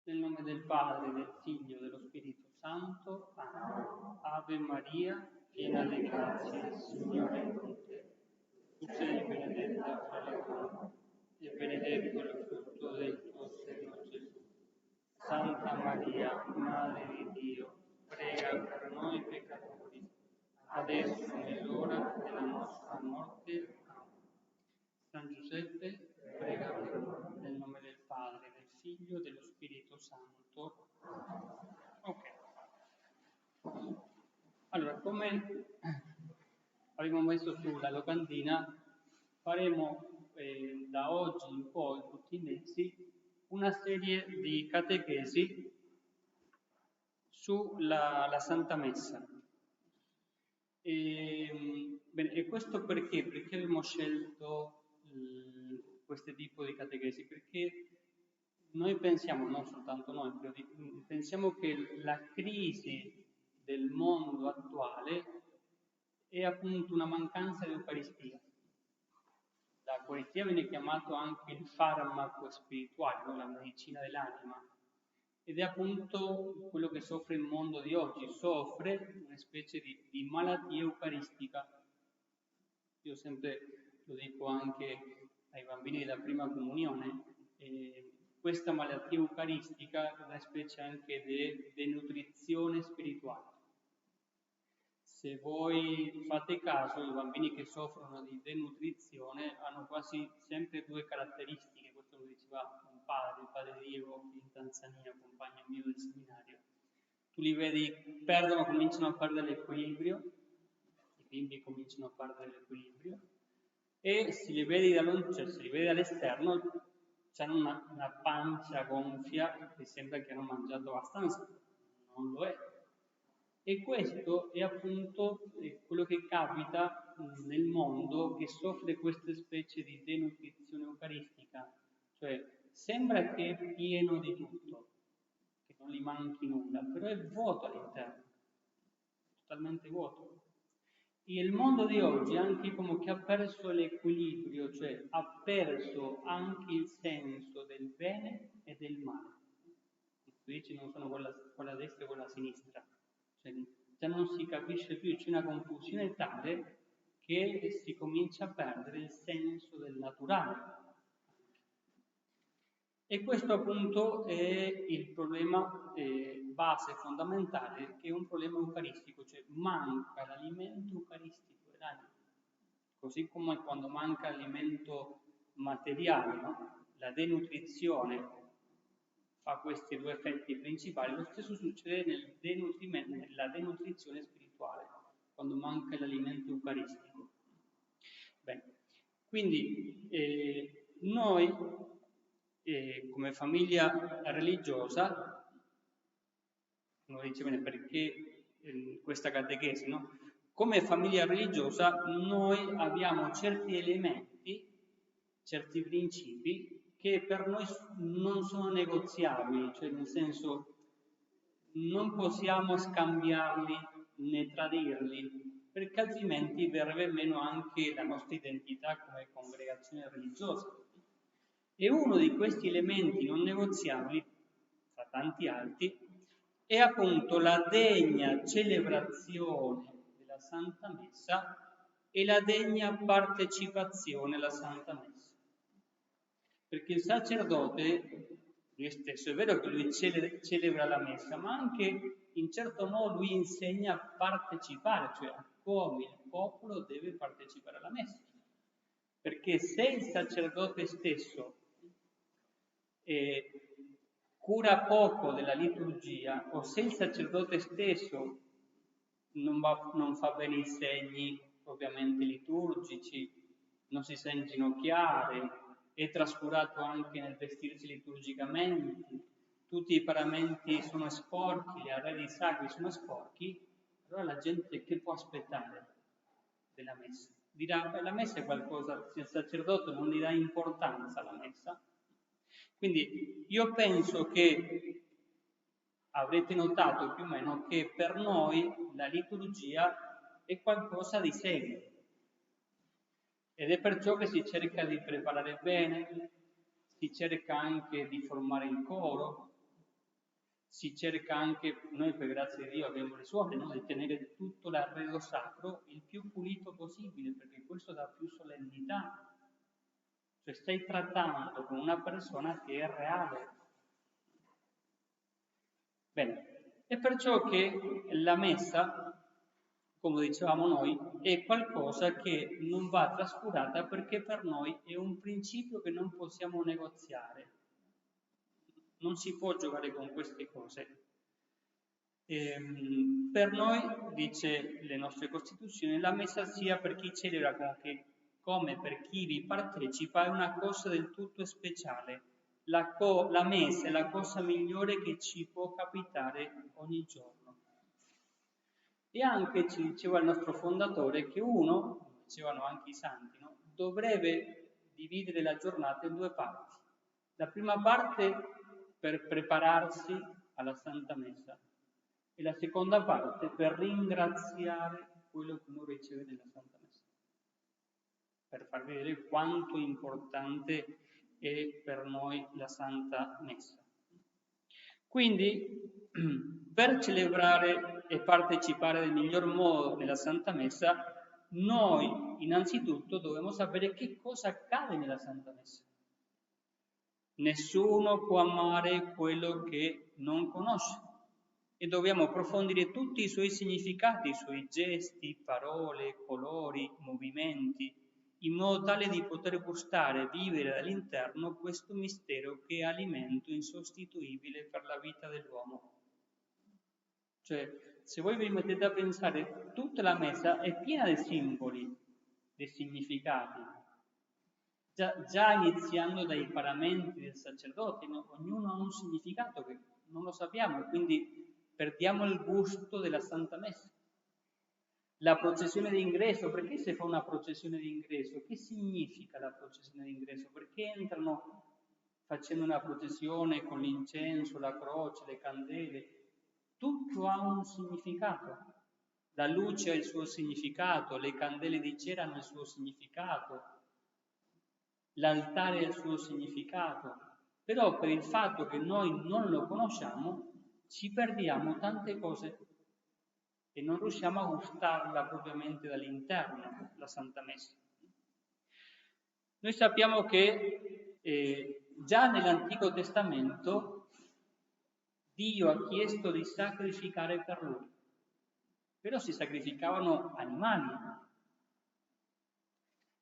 Nel nome del Padre, del Figlio, dello Spirito Santo. Amen. Ave Maria, piena di grazia, il Signore è con te. Tu sei benedetta fra le donne, e benedetto il frutto del tuo seno, Gesù. Santa Maria, Madre di Dio, prega per noi peccatori, adesso e nell'ora della nostra morte. San Giuseppe, prega per noi, nel nome del Padre, del Figlio e dello Spirito Santo. Ok. Allora, come abbiamo messo sulla locandina, faremo da oggi in poi, tutti i mesi, una serie di catechesi sulla Santa Messa. E questo perché? Perché abbiamo scelto questo tipo di catechesi? Perché noi pensiamo, non soltanto noi, pensiamo che la crisi del mondo attuale è appunto una mancanza di Eucaristia. L'Eucaristia viene chiamato anche il farmaco spirituale, no? La medicina dell'anima. Ed è appunto quello che soffre il mondo di oggi, soffre una specie di malattia eucaristica. Io sempre lo dico anche ai bambini della prima comunione, questa malattia eucaristica è una specie anche di denutrizione spirituale. Se voi fate caso, i bambini che soffrono di denutrizione hanno quasi sempre due caratteristiche, questo lo diceva un padre, il padre Diego in Tanzania, compagno mio del seminario. Tu li vedi, cominciano a perdere l'equilibrio, i bimbi cominciano a perdere l'equilibrio, e se li vedi dall'esterno, hanno una pancia gonfia che sembra che hanno mangiato abbastanza, non lo è. E questo è appunto quello che capita nel mondo che soffre questa specie di denutrizione eucaristica, cioè sembra che è pieno di tutto, che non gli manchi nulla, però è vuoto all'interno, totalmente vuoto. E il mondo di oggi è anche come che ha perso l'equilibrio, cioè ha perso anche il senso del bene e del male. I dici non sono quella destra e quella sinistra. Cioè, già non si capisce più, c'è una confusione tale che si comincia a perdere il senso del naturale. E questo appunto è il problema base, fondamentale, che è un problema eucaristico, cioè manca l'alimento eucaristico dell'anima. Così come quando manca l'alimento materiale, no? La denutrizione fa questi due effetti principali, lo stesso succede nella denutrizione spirituale, quando manca l'alimento eucaristico. Bene, quindi noi come famiglia religiosa, uno dice bene perché questa catechesi, no? Come famiglia religiosa noi abbiamo certi elementi, certi principi che per noi non sono negoziabili, cioè nel senso non possiamo scambiarli né tradirli, perché altrimenti verrebbe meno anche la nostra identità come congregazione religiosa. E uno di questi elementi non negoziabili, tra tanti altri, è appunto la degna celebrazione della Santa Messa e la degna partecipazione alla Santa Messa. Perché il sacerdote, lui stesso, è vero che lui celebra la Messa, ma anche in certo modo lui insegna a partecipare, cioè a come il popolo deve partecipare alla Messa. Perché se il sacerdote stesso cura poco della liturgia, o se il sacerdote stesso non fa bene i segni ovviamente liturgici, non si sa inginocchiare, è trascurato anche nel vestirsi liturgicamente, tutti i paramenti sono sporchi, gli arredi sacri sono sporchi, allora la gente che può aspettare della Messa? Dirà, la Messa è qualcosa, se il sacerdote non gli dà importanza alla Messa. Quindi io penso che avrete notato più o meno che per noi la liturgia è qualcosa di serio. Ed è perciò che si cerca di preparare bene, si cerca anche di formare il coro, si cerca anche, noi per grazia di Dio abbiamo le suore, no? Di tenere tutto l'arredo sacro il più pulito possibile, perché questo dà più solennità. Cioè stai trattando con una persona che è reale. Bene, è perciò che la messa, come dicevamo noi, è qualcosa che non va trascurata perché per noi è un principio che non possiamo negoziare. Non si può giocare con queste cose. Per noi, dice le nostre Costituzioni, la messa sia per chi celebra come per chi vi partecipa è una cosa del tutto speciale. La messa è la cosa migliore che ci può capitare ogni giorno. E anche ci diceva il nostro fondatore che uno, dicevano anche i santi, no? Dovrebbe dividere la giornata in due parti. La prima parte per prepararsi alla Santa Messa e la seconda parte per ringraziare quello che uno riceve nella Santa Messa, per far vedere quanto importante è per noi la Santa Messa. Quindi, per celebrare e partecipare nel miglior modo nella Santa Messa, noi innanzitutto dobbiamo sapere che cosa accade nella Santa Messa. Nessuno può amare quello che non conosce e dobbiamo approfondire tutti i suoi significati, i suoi gesti, parole, colori, movimenti, in modo tale di poter gustare e vivere dall'interno questo mistero che è alimento insostituibile per la vita dell'uomo. Cioè, se voi vi mettete a pensare, tutta la messa è piena di simboli, di significati, già iniziando dai paramenti del sacerdote, no? Ognuno ha un significato che non lo sappiamo e quindi perdiamo il gusto della Santa Messa. La processione d'ingresso, perché si fa una processione d'ingresso? Che significa la processione d'ingresso? Perché entrano facendo una processione con l'incenso, la croce, le candele? Tutto ha un significato. La luce ha il suo significato, le candele di cera hanno il suo significato, l'altare ha il suo significato. Però per il fatto che noi non lo conosciamo, ci perdiamo tante cose e non riusciamo a gustarla propriamente dall'interno, la Santa Messa. Noi sappiamo che già nell'Antico Testamento Dio ha chiesto di sacrificare per Lui, però si sacrificavano animali.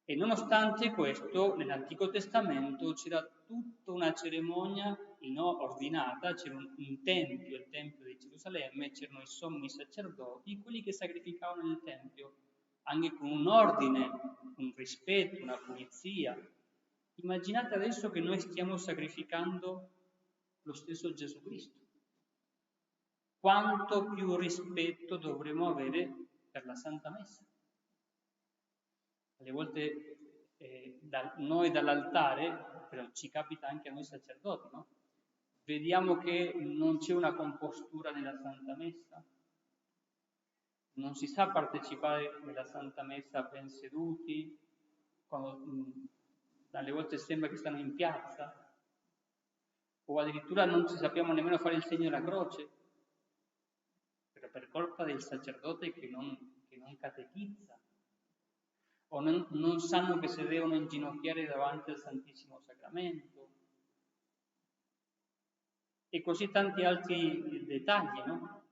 E nonostante questo, nell'Antico Testamento c'era tutta una cerimonia ordinata, c'era un tempio, il Tempio di Gerusalemme, c'erano i sommi sacerdoti, quelli che sacrificavano nel Tempio, anche con un ordine, un rispetto, una pulizia. Immaginate adesso che noi stiamo sacrificando lo stesso Gesù Cristo. Quanto più rispetto dovremo avere per la Santa Messa. Alle volte noi dall'altare, però ci capita anche a noi sacerdoti, no? Vediamo che non c'è una compostura nella Santa Messa, non si sa partecipare nella Santa Messa ben seduti, alle volte sembra che stanno in piazza, o addirittura non ci sappiamo nemmeno fare il segno della croce, per colpa del sacerdote che non catechizza. O non sanno che si devono inginocchiare davanti al Santissimo Sacramento, e così tanti altri dettagli, no?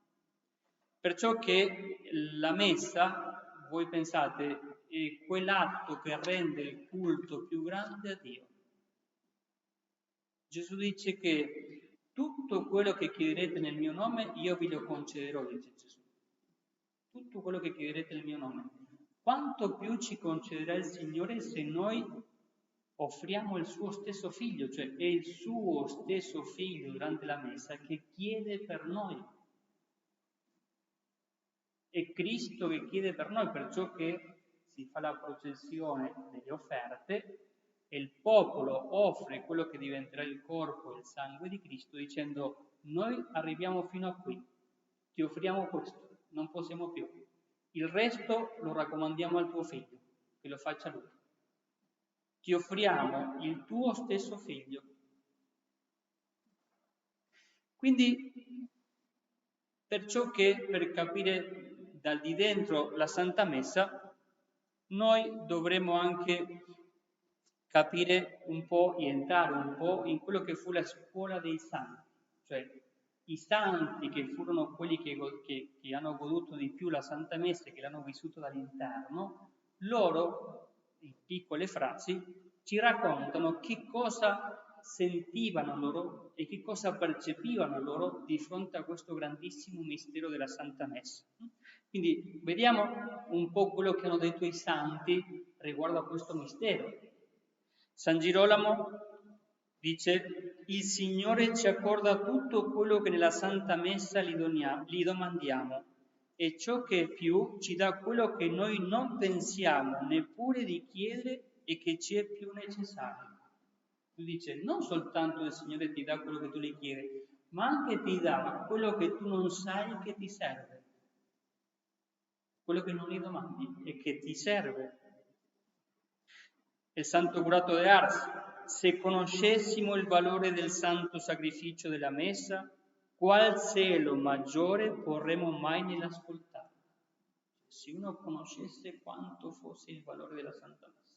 Perciò che la messa, voi pensate, è quell'atto che rende il culto più grande a Dio. Gesù dice che tutto quello che chiederete nel mio nome io vi lo concederò, dice Gesù. Tutto quello che chiederete nel mio nome. Quanto più ci concederà il Signore se noi offriamo il suo stesso figlio, cioè è il suo stesso figlio durante la messa che chiede per noi. È Cristo che chiede per noi, perciò che si fa la processione delle offerte e il popolo offre quello che diventerà il corpo e il sangue di Cristo dicendo: noi arriviamo fino a qui, ti offriamo questo, non possiamo più. Il resto lo raccomandiamo al tuo figlio, che lo faccia lui. Ti offriamo il tuo stesso figlio. Quindi, perciò che per capire dal di dentro la Santa Messa, noi dovremo anche capire un po' e entrare un po' in quello che fu la scuola dei santi, cioè i santi che furono quelli che hanno goduto di più la Santa Messa e che l'hanno vissuto dall'interno, loro, in piccole frasi, ci raccontano che cosa sentivano loro e che cosa percepivano loro di fronte a questo grandissimo mistero della Santa Messa. Quindi vediamo un po' quello che hanno detto i santi riguardo a questo mistero. San Girolamo dice: il Signore ci accorda tutto quello che nella Santa Messa gli domandiamo, e ciò che è più ci dà quello che noi non pensiamo neppure di chiedere e che ci è più necessario. Tu dice, non soltanto il Signore ti dà quello che tu gli chiedi, ma anche ti dà quello che tu non sai che ti serve, quello che non gli domandi e che ti serve. Il Santo Curato de Ars: se conoscessimo il valore del santo sacrificio della Messa, qual zelo maggiore porremmo mai nell'ascoltarla? Se uno conoscesse quanto fosse il valore della Santa Messa.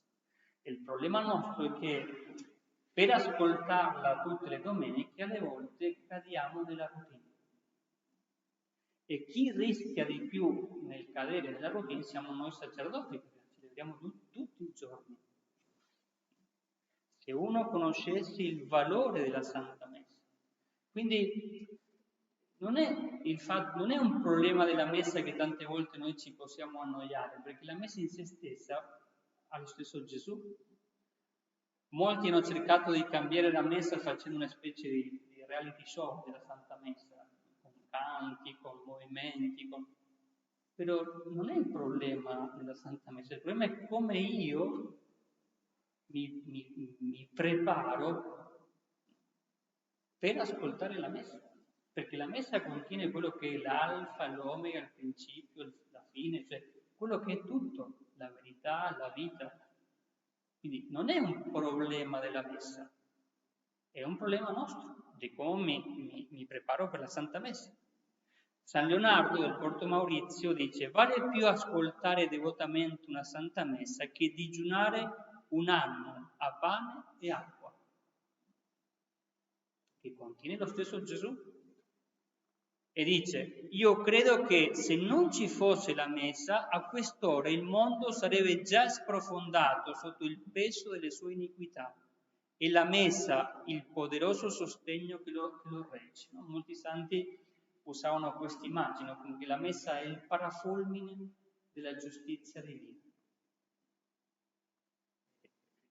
Il problema nostro è che per ascoltarla tutte le domeniche alle volte cadiamo nella routine. E chi rischia di più nel cadere nella routine siamo noi sacerdoti, perché celebriamo tutti i giorni. Se uno conoscesse il valore della Santa Messa. Quindi non è un problema della Messa che tante volte noi ci possiamo annoiare, perché la Messa in se stessa ha lo stesso Gesù. Molti hanno cercato di cambiare la Messa facendo una specie di reality show della Santa Messa, con canti, con movimenti, però non è il problema della Santa Messa, il problema è come io mi preparo per ascoltare la Messa, perché la Messa contiene quello che è l'alfa, l'omega, il principio, la fine, cioè quello che è tutto, la verità, la vita. Quindi non è un problema della Messa, è un problema nostro, di come mi preparo per la Santa Messa. San Leonardo del Porto Maurizio dice: vale più ascoltare devotamente una Santa Messa che digiunare un anno a pane e acqua, che contiene lo stesso Gesù. E dice: io credo che se non ci fosse la Messa, a quest'ora il mondo sarebbe già sprofondato sotto il peso delle sue iniquità, e la Messa il poderoso sostegno che lo regge. No? Molti santi usavano questa immagine, come che la Messa è il parafulmine della giustizia divina.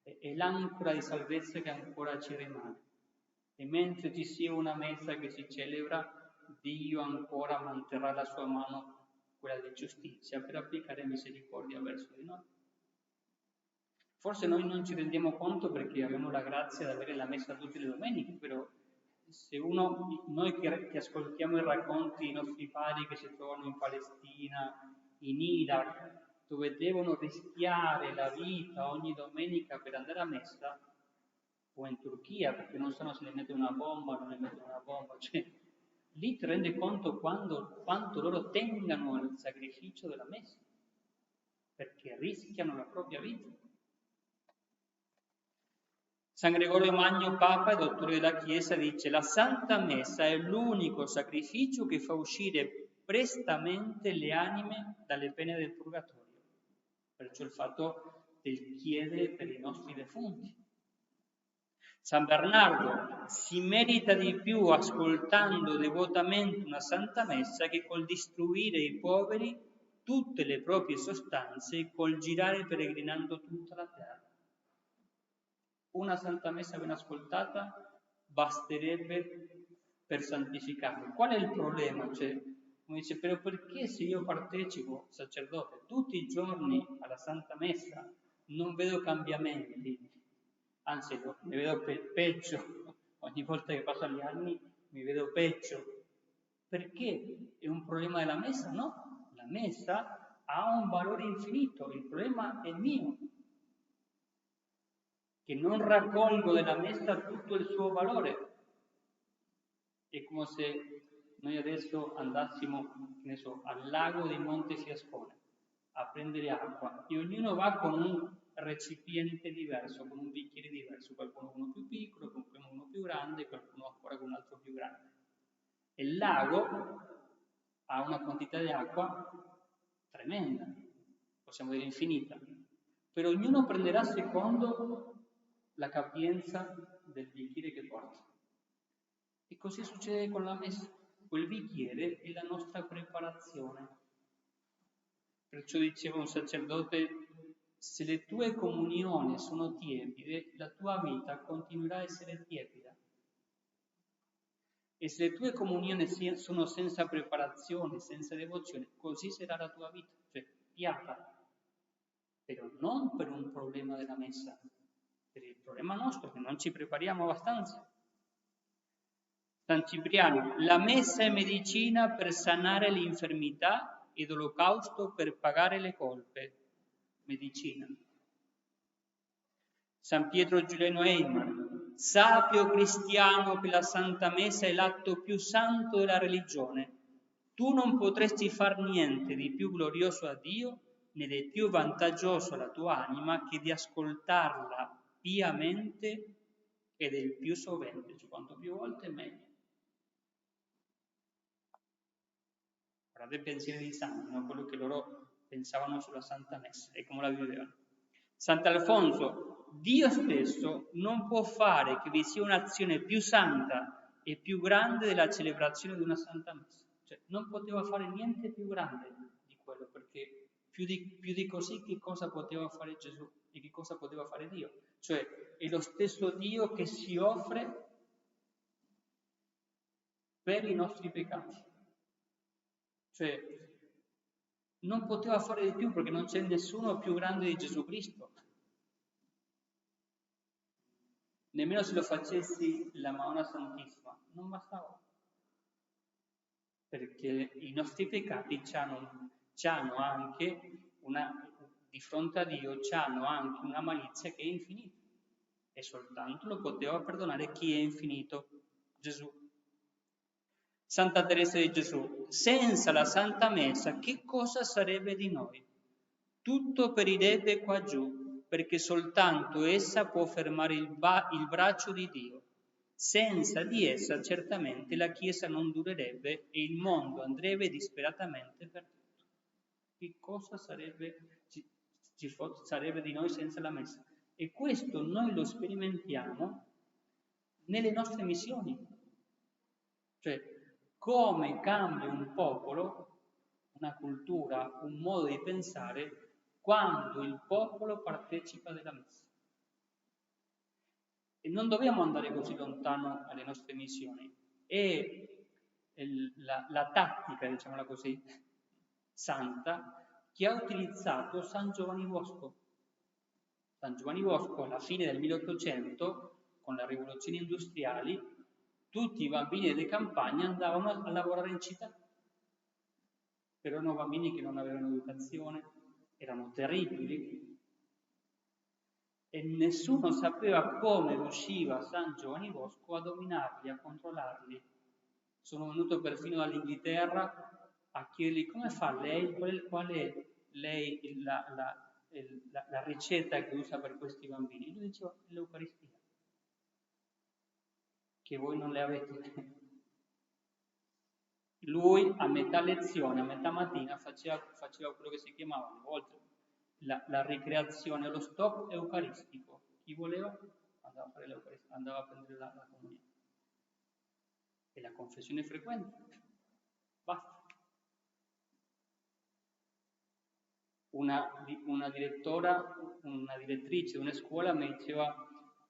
È l'ancora di salvezza che ancora ci rimane. E mentre ci sia una Messa che si celebra, Dio ancora manterrà la sua mano, quella di giustizia, per applicare misericordia verso di noi. Forse noi non ci rendiamo conto perché abbiamo la grazia di avere la Messa tutte le domeniche, però se noi che ascoltiamo i racconti dei nostri padri che si trovano in Palestina, in Iraq, dove devono rischiare la vita ogni domenica per andare a messa, o in Turchia perché non sanno se ne mette una bomba o non ne mettono una bomba, cioè lì ti rendi conto quanto loro tengano al sacrificio della messa, perché rischiano la propria vita. San Gregorio Magno, Papa e Dottore della Chiesa, dice: la Santa Messa è l'unico sacrificio che fa uscire prestamente le anime dalle pene del purgatorio. Perciò il fatto del chiedere per i nostri defunti. San Bernardo: si merita di più ascoltando devotamente una Santa Messa che col distribuire ai poveri tutte le proprie sostanze e col girare peregrinando tutta la terra. Una Santa Messa ben ascoltata basterebbe per santificarlo. Qual è il problema? Cioè, come dice, però perché se io partecipo, sacerdote, tutti i giorni alla Santa Messa non vedo cambiamenti, anzi ne vedo peggio, ogni volta che passano gli anni mi vedo peggio. Perché? È un problema della Messa? No, la Messa ha un valore infinito, il problema è mio, che non raccolgo della Messa tutto il suo valore. È come se noi adesso andassimo, che ne so, al lago di Monte Fiascone a prendere acqua e ognuno va con un recipiente diverso, con un bicchiere diverso, qualcuno uno più piccolo, qualcuno uno più grande, qualcuno ancora con un altro più grande. E il lago ha una quantità di acqua tremenda, possiamo dire infinita, però ognuno prenderà secondo la capienza del bicchiere che porta. E così succede con la messa. Quel bicchiere è la nostra preparazione. Perciò diceva un sacerdote, se le tue comunioni sono tiepide, la tua vita continuerà a essere tiepida. E se le tue comunioni sono senza preparazione, senza devozione, così sarà la tua vita, cioè piatta. Però non per un problema della messa, per il problema nostro che non ci prepariamo abbastanza. San Cipriano, la messa è medicina per sanare l'infermità ed olocausto per pagare le colpe. Medicina. San Pietro Giuliano Eymar, sapio cristiano che la Santa Messa è l'atto più santo della religione. Tu non potresti far niente di più glorioso a Dio né di più vantaggioso alla tua anima che di ascoltarla piamente e del più sovente, cioè quanto più volte meglio. Guardate il pensiero di santi, no? Quello che loro pensavano sulla Santa Messa e come la vivevano. Sant'Alfonso, Dio stesso non può fare che vi sia un'azione più santa e più grande della celebrazione di una Santa Messa. Cioè, non poteva fare niente più grande di quello, perché più di così che cosa poteva fare Gesù e che cosa poteva fare Dio? Cioè, è lo stesso Dio che si offre per i nostri peccati. Cioè, non poteva fare di più perché non c'è nessuno più grande di Gesù Cristo. Nemmeno se lo facessi la Madonna Santissima, non bastava. Perché i nostri peccati c'hanno anche di fronte a Dio, c'hanno anche una malizia che è infinita. E soltanto lo poteva perdonare chi è infinito, Gesù. Santa Teresa di Gesù, senza la Santa Messa che cosa sarebbe di noi? Tutto perirebbe qua giù, perché soltanto essa può fermare il braccio di Dio. Senza di essa certamente la Chiesa non durerebbe e il mondo andrebbe disperatamente perduto. Che cosa sarebbe di noi senza la Messa? E questo noi lo sperimentiamo nelle nostre missioni. Cioè, come cambia un popolo, una cultura, un modo di pensare, quando il popolo partecipa della messa. E non dobbiamo andare così lontano alle nostre missioni. È la tattica, diciamola così, santa, che ha utilizzato San Giovanni Bosco. San Giovanni Bosco, alla fine del 1800, con le rivoluzioni industriali, tutti i bambini delle campagne andavano a lavorare in città. Erano bambini che non avevano educazione, erano terribili e nessuno sapeva come riusciva San Giovanni Bosco a dominarli, a controllarli. Sono venuto perfino dall'Inghilterra a chiedergli come fa lei, qual è lei la ricetta che usa per questi bambini. E lui diceva l'Eucaristia, che voi non le avete. Lui a metà lezione, a metà mattina, faceva quello che si chiamava una volta la ricreazione, lo stop eucaristico. Chi voleva andava a fare l'Eucaristia, andava a prendere la comunione. E la confessione frequente. Basta. Una direttrice di una scuola mi diceva: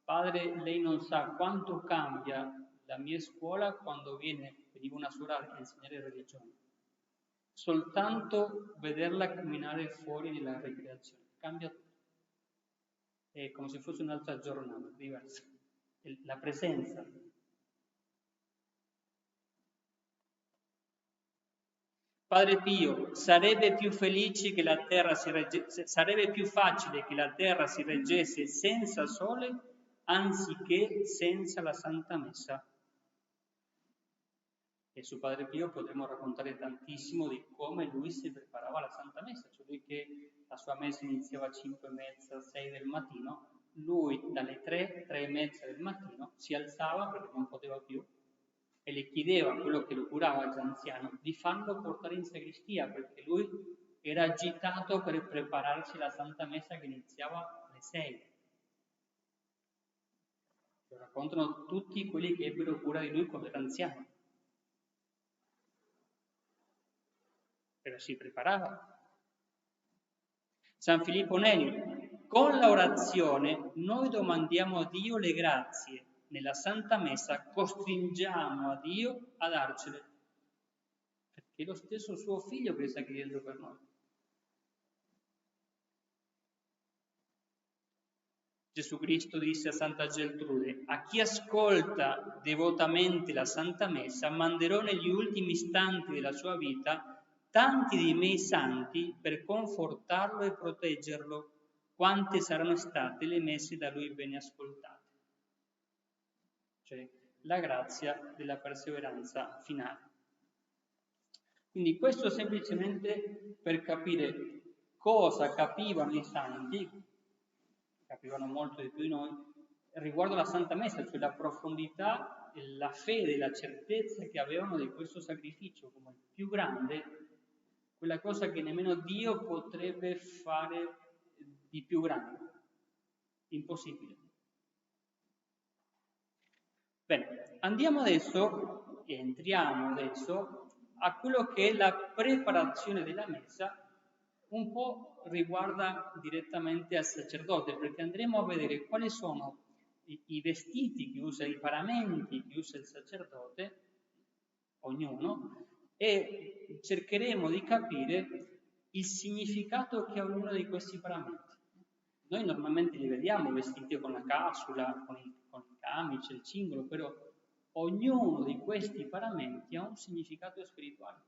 padre, lei non sa quanto cambia la mia scuola quando veniva una suora a insegnare religione. Soltanto vederla camminare fuori dalla ricreazione cambia tutto. È come se fosse un'altra giornata diversa. La presenza. Padre Pio, sarebbe più facile che la terra si reggesse senza sole anziché senza la Santa Messa. E su Padre Pio potremmo raccontare tantissimo di come lui si preparava alla Santa Messa, cioè lui che la sua messa iniziava a 5:30, 6 del mattino, lui dalle 3, 3:30 del mattino si alzava perché non poteva più e le chiedeva a quello che lo curava, già anziano, di farlo portare in sagrestia perché lui era agitato per prepararsi alla Santa Messa che iniziava alle 6. Lo raccontano tutti quelli che ebbero cura di lui quando era anziano. Però si preparava. San Filippo Neri, con la orazione noi domandiamo a Dio le grazie, nella Santa Messa costringiamo a Dio a darcele, perché è lo stesso suo figlio che sta chiedendo per noi. Gesù Cristo disse a Santa Geltrude: a chi ascolta devotamente la Santa Messa manderò negli ultimi istanti della sua vita tanti dei miei santi per confortarlo e proteggerlo, quante saranno state le messe da lui bene ascoltate. Cioè la grazia della perseveranza finale. Quindi questo semplicemente per capire cosa capivano i santi, capivano molto di più di noi, riguardo alla Santa Messa, cioè la profondità, la fede, la certezza che avevano di questo sacrificio come il più grande, quella cosa che nemmeno Dio potrebbe fare di più grande. Impossibile. Bene, andiamo adesso, e entriamo adesso, a quello che è la preparazione della messa, un po' riguarda direttamente al sacerdote, perché andremo a vedere quali sono i vestiti che usa, i paramenti che usa il sacerdote, ognuno, e cercheremo di capire il significato che ha ognuno di questi paramenti. Noi normalmente li vediamo vestiti con la cassula, con il camice, il cingolo, però ognuno di questi paramenti ha un significato spirituale.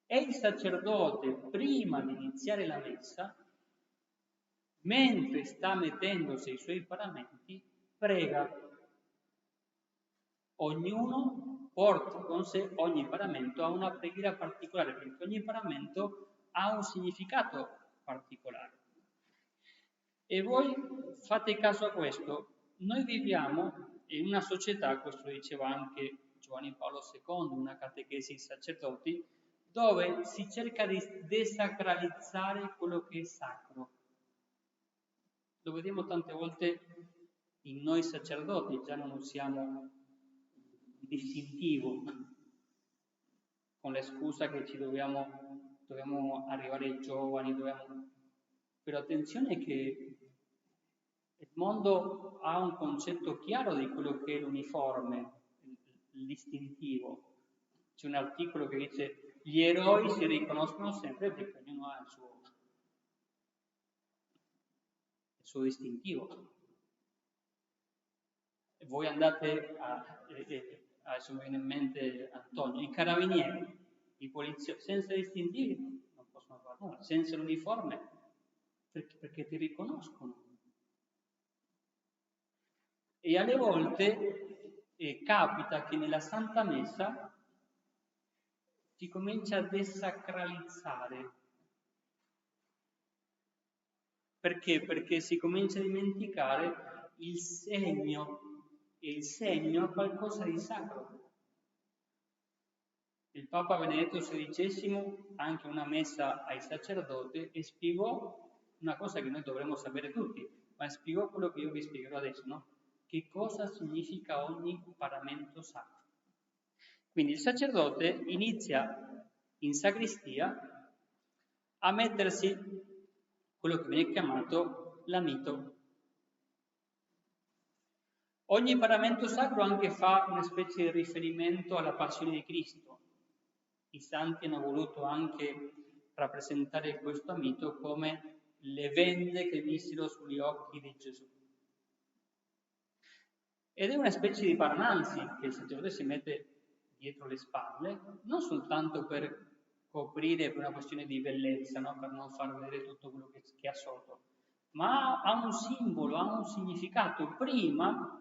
E il sacerdote, prima di iniziare la messa, mentre sta mettendosi i suoi paramenti, prega. Ognuno porta con sé, ogni paramento ha una preghiera particolare, perché ogni paramento ha un significato particolare. E voi fate caso a questo. Noi viviamo in una società, questo lo diceva anche Giovanni Paolo II, una catechesi ai sacerdoti, dove si cerca di desacralizzare quello che è sacro. Lo vediamo tante volte in noi sacerdoti, già non usiamo il distintivo, con la scusa che ci dobbiamo arrivare ai giovani, però attenzione che il mondo ha un concetto chiaro di quello che è l'uniforme, il distintivo. C'è un articolo che dice: gli eroi si riconoscono sempre perché ognuno ha il suo distintivo. E voi andate adesso mi viene in mente Antonio, i carabinieri, i poliziotti, senza distintivi non possono fare nulla, senza l'uniforme perché ti riconoscono. E alle volte capita che nella Santa Messa si comincia a desacralizzare. Perché? Perché si comincia a dimenticare il segno, e il segno è qualcosa di sacro. Il Papa Benedetto XVI, anche una messa ai sacerdoti, e spiegò una cosa che noi dovremmo sapere tutti, ma spiegò quello che io vi spiegherò adesso, no? Che cosa significa ogni paramento sacro. Quindi il sacerdote inizia in sacrestia a mettersi quello che viene chiamato l'amito. Ogni paramento sacro anche fa una specie di riferimento alla passione di Cristo. I santi hanno voluto anche rappresentare questo amito come le vende che vissero sugli occhi di Gesù. Ed è una specie di parananzi che il sacerdote si mette dietro le spalle, non soltanto per coprire per una questione di bellezza, no? Per non far vedere tutto quello che ha sotto, ma ha un simbolo, ha un significato. Prima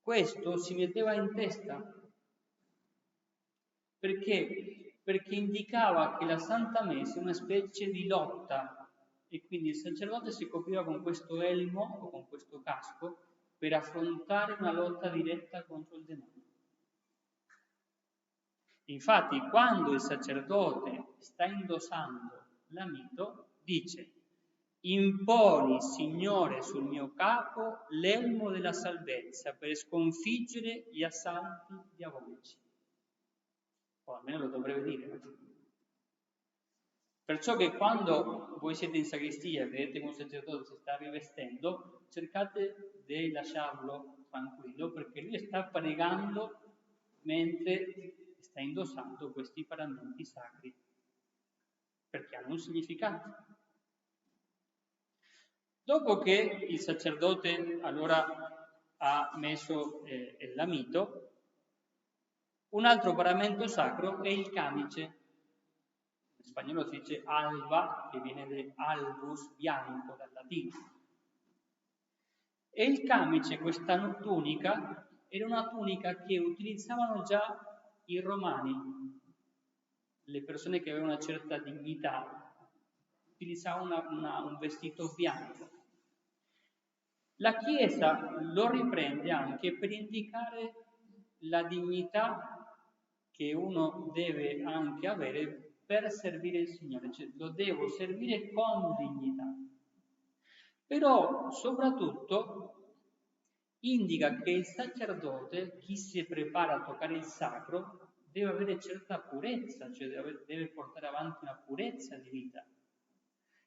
questo si metteva in testa Perché? Perché indicava che la Santa Messa è una specie di lotta, e quindi il sacerdote si copriva con questo elmo o con questo casco per affrontare una lotta diretta contro il demonio. Infatti, quando il sacerdote sta indossando l'amito, dice: imponi, Signore, sul mio capo l'elmo della salvezza per sconfiggere gli assalti diabolici. O almeno lo dovrebbe dire. Perciò che quando voi siete in sagrestia e vedete che un sacerdote si sta rivestendo, cercate di lasciarlo tranquillo, perché lui sta pregando mentre sta indossando questi paramenti sacri, perché hanno un significato. Dopo che il sacerdote allora ha messo l'amito, un altro paramento sacro è il camice. In spagnolo si dice alba, che viene da albus, bianco, dal latino. E il camice, questa tunica, era una tunica che utilizzavano già i romani. Le persone che avevano una certa dignità utilizzavano un vestito bianco. La Chiesa lo riprende anche per indicare la dignità che uno deve anche avere per servire il Signore, cioè lo devo servire con dignità. Però soprattutto indica che il sacerdote, chi si prepara a toccare il sacro, deve avere certa purezza, cioè deve portare avanti una purezza di vita.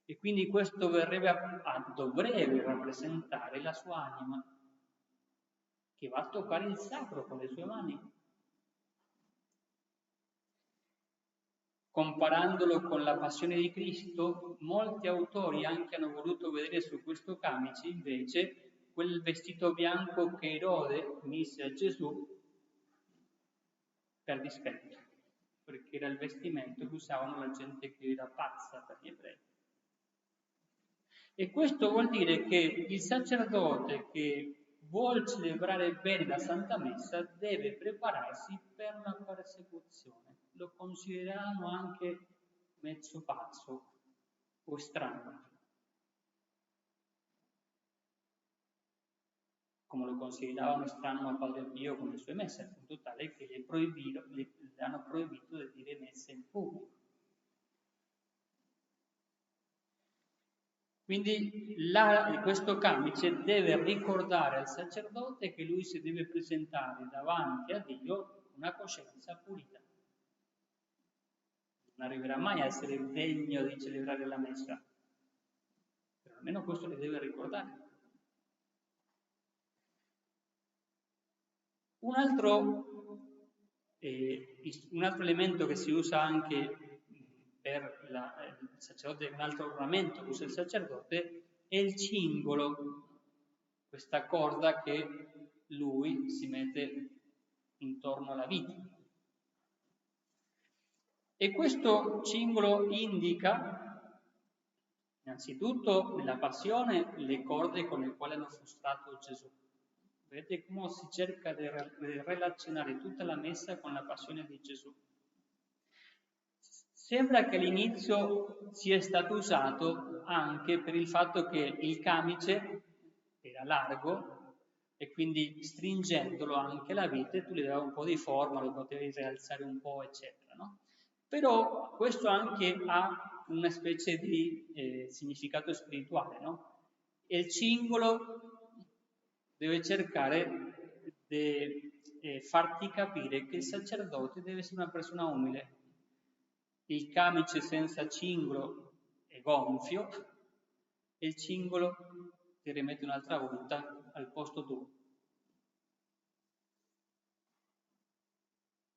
E quindi questo dovrebbe rappresentare la sua anima, che va a toccare il sacro con le sue mani. Comparandolo con la passione di Cristo, molti autori anche hanno voluto vedere su questo camice invece quel vestito bianco che Erode mise a Gesù per dispetto, perché era il vestimento che usavano la gente che era pazza per gli ebrei. E questo vuol dire che il sacerdote che vuol celebrare bene la Santa Messa deve prepararsi per una persecuzione. Lo considereranno anche mezzo pazzo o strano, come lo consideravano strano a Padre Pio con le sue messe, al punto tale che le hanno proibito di dire messe in pubblico. Quindi questo camice deve ricordare al sacerdote che lui si deve presentare davanti a Dio una coscienza pulita. Non arriverà mai a essere degno di celebrare la messa, però almeno questo le deve ricordare. Un altro elemento che si usa anche per il sacerdote, un altro ornamento che usa il sacerdote è il cingolo, questa corda che lui si mette intorno alla vita. E questo cingolo indica innanzitutto nella passione le corde con le quali hanno frustrato Gesù. Vedete come si cerca di relazionare tutta la messa con la passione di Gesù. Sembra che all'inizio sia stato usato anche per il fatto che il camice era largo e quindi stringendolo anche la vite tu le davi un po' di forma, lo potevi rialzare un po', eccetera, no? Però questo anche ha una specie di significato spirituale, no? E il cingolo deve cercare di farti capire che il sacerdote deve essere una persona umile. Il camice senza cingolo è gonfio e il cingolo ti rimette un'altra volta al posto tuo.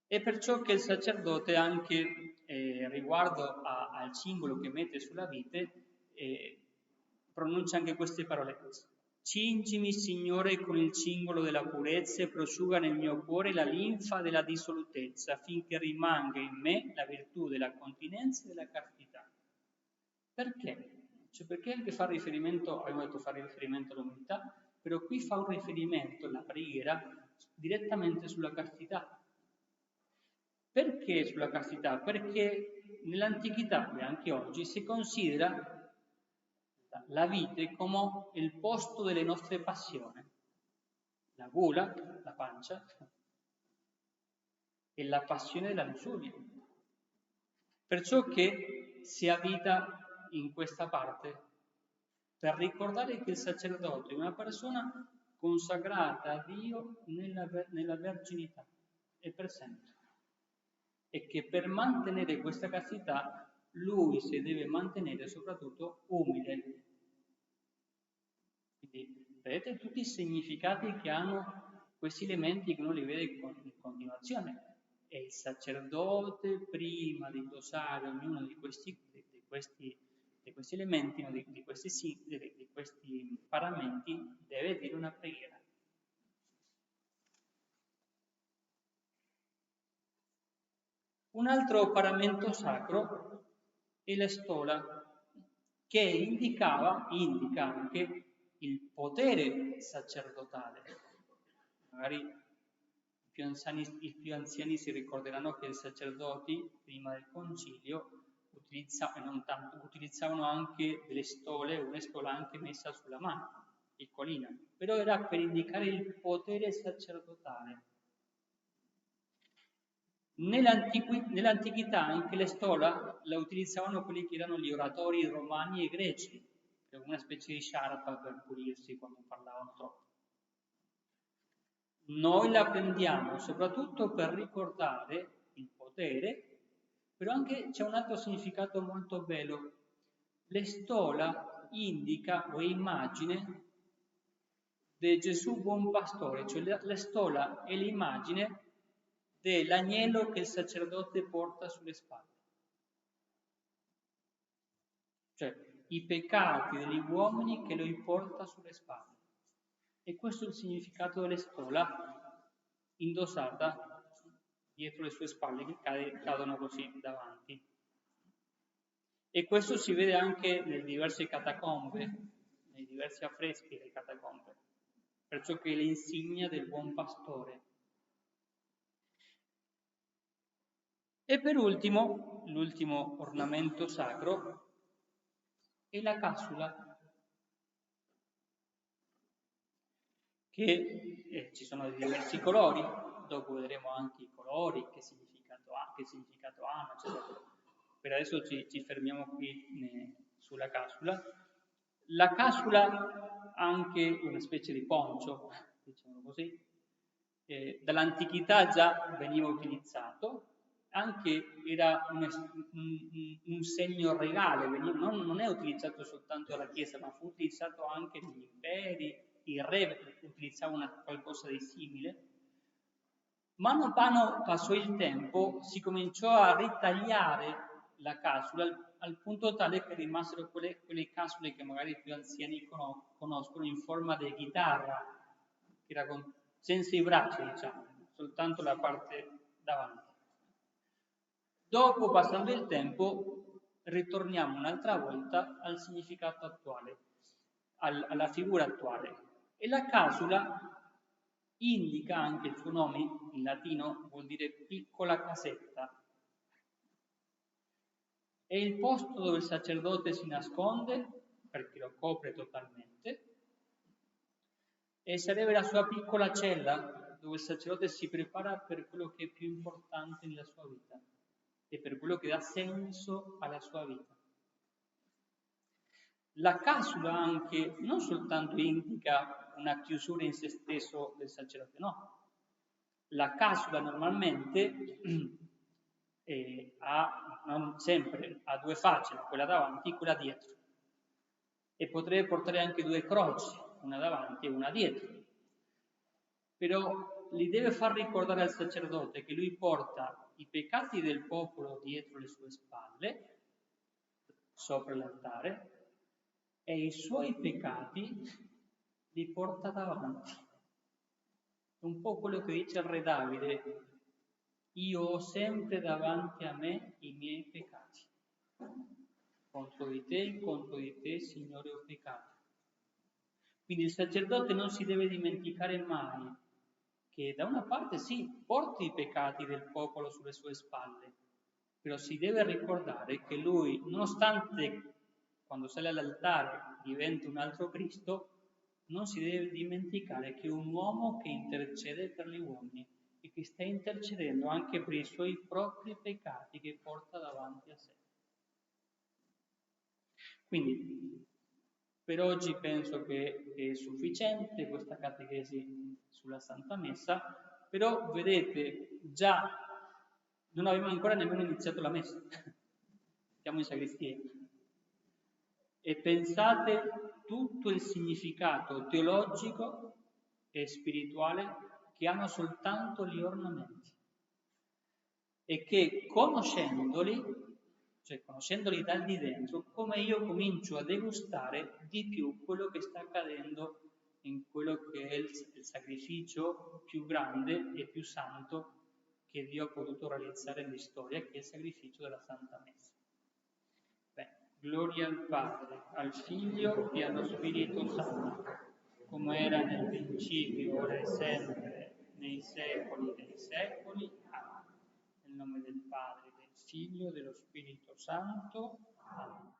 E perciò che il sacerdote anche riguardo al cingolo che mette sulla vite pronuncia anche queste parole. Cingimi, Signore, con il cingolo della purezza e prosciuga nel mio cuore la linfa della dissolutezza, affinché rimanga in me la virtù della continenza e della castità. Perché? Cioè perché anche fa riferimento, abbiamo detto fare riferimento all'umiltà, però qui fa un riferimento, la preghiera, direttamente sulla castità. Perché sulla castità? Perché nell'antichità e anche oggi si considera la vite come il posto delle nostre passioni. La gola, la pancia, e la passione della lussuria. Perciò che si abita in questa parte per ricordare che il sacerdote è una persona consacrata a Dio nella verginità e per sempre. E che per mantenere questa castità lui si deve mantenere soprattutto umile. Quindi vedete tutti i significati che hanno questi elementi che uno li vede in continuazione. E il sacerdote, prima di indossare ognuno di questi elementi, no, di questi paramenti, deve dire una preghiera. Un altro paramento sacro è la stola, che indica anche il potere sacerdotale. Magari i più anziani si ricorderanno che i sacerdoti, prima del concilio, utilizzavano anche delle stole, una stola anche messa sulla mano, piccolina, però era per indicare il potere sacerdotale. Nell'antichità anche le stola la utilizzavano quelli che erano gli oratori romani e greci, per una specie di sciarpa per pulirsi quando parlavano troppo. Noi la prendiamo soprattutto per ricordare il potere, però anche c'è un altro significato molto bello. Le stola indica o immagine di Gesù buon pastore, cioè la stola è l'immagine dell'agnello che il sacerdote porta sulle spalle. Cioè i peccati degli uomini che lui porta sulle spalle. E questo è il significato della stola indossata dietro le sue spalle, che cadono così davanti. E questo si vede anche nelle diverse catacombe, nei diversi affreschi delle catacombe, perciò che è l'insignia del buon pastore. E per ultimo, l'ultimo ornamento sacro è la cassula, che ci sono diversi colori, dopo vedremo anche i colori, che significato hanno, eccetera. Per adesso ci fermiamo qui sulla cassula. La cassula ha anche una specie di poncio, diciamo così, dall'antichità già veniva utilizzato, anche era un segno regale, non è utilizzato soltanto dalla Chiesa, ma fu utilizzato anche negli imperi, il re utilizzava qualcosa di simile. Mano a mano passò il tempo, si cominciò a ritagliare la cassula al punto tale che rimasero quelle cassule che magari i più anziani conoscono in forma di chitarra, che era senza i bracci, diciamo, soltanto la parte davanti. Dopo, passando il tempo, ritorniamo un'altra volta al significato attuale, alla figura attuale. E la cassula indica anche il suo nome, in latino vuol dire piccola casetta. È il posto dove il sacerdote si nasconde, perché lo copre totalmente, e sarebbe la sua piccola cella, dove il sacerdote si prepara per quello che è più importante nella sua vita e per quello che dà senso alla sua vita. La cassula anche non soltanto indica una chiusura in se stesso del sacerdote, no. La cassula normalmente non sempre ha due facce, quella davanti e quella dietro. E potrebbe portare anche due croci, una davanti e una dietro. Però li deve far ricordare al sacerdote che lui porta i peccati del popolo dietro le sue spalle, sopra l'altare, e i suoi peccati li porta davanti. Un po' quello che dice il re Davide: io ho sempre davanti a me i miei peccati. Contro di te, Signore, ho peccato. Quindi il sacerdote non si deve dimenticare mai che da una parte sì, porti i peccati del popolo sulle sue spalle, però si deve ricordare che lui, nonostante quando sale all'altare diventa un altro Cristo, non si deve dimenticare che è un uomo che intercede per gli uomini e che sta intercedendo anche per i suoi propri peccati che porta davanti a sé. Quindi per oggi penso che è sufficiente questa catechesi sulla Santa Messa, però vedete, già non abbiamo ancora nemmeno iniziato la Messa, siamo in sagrestia. E pensate tutto il significato teologico e spirituale che hanno soltanto gli ornamenti e che conoscendoli, cioè conoscendoli dal di dentro, come io comincio a degustare di più quello che sta accadendo in quello che è il sacrificio più grande e più santo che Dio ha potuto realizzare nell'istoria, che è il sacrificio della Santa Messa. Beh, gloria al Padre, al Figlio e allo Spirito Santo, come era nel principio, ora e sempre, nei secoli dei secoli. Amen. Nel nome del Padre, del Figlio e dello Spirito Santo. Amen.